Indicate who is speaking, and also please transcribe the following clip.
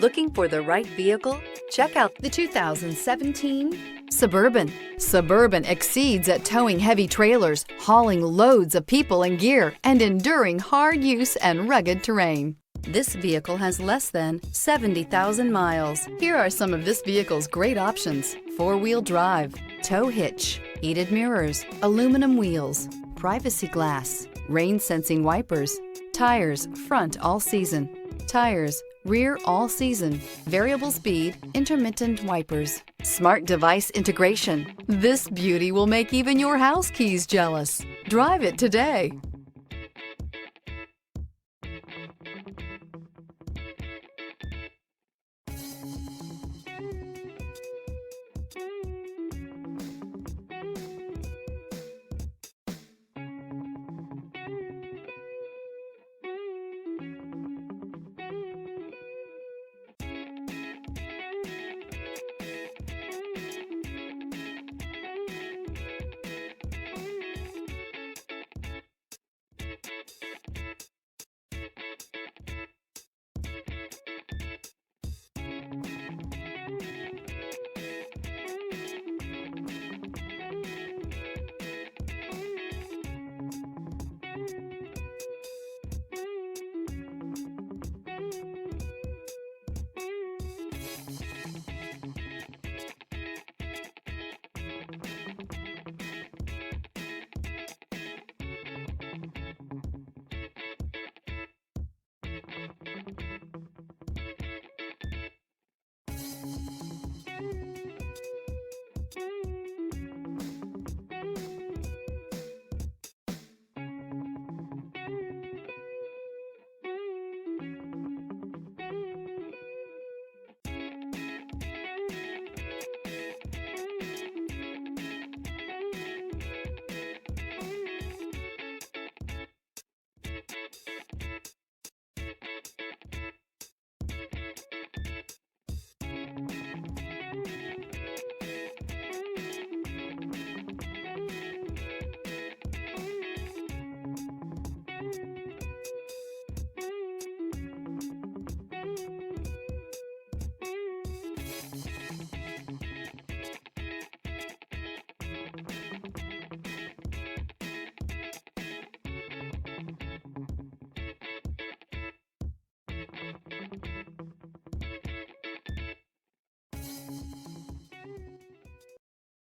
Speaker 1: Looking for the right vehicle? Check out the 2017 Suburban. Suburban exceeds at towing heavy trailers, hauling loads of people and gear, and enduring hard use and rugged terrain. This vehicle has less than 70,000 miles. Here are some of this vehicle's great options: four-wheel drive, tow hitch, heated mirrors, aluminum wheels, privacy glass, rain-sensing wipers, tires front all season, tires rear all season, variable speed, intermittent wipers, smart device integration. This beauty will make even your house keys jealous. Drive it today.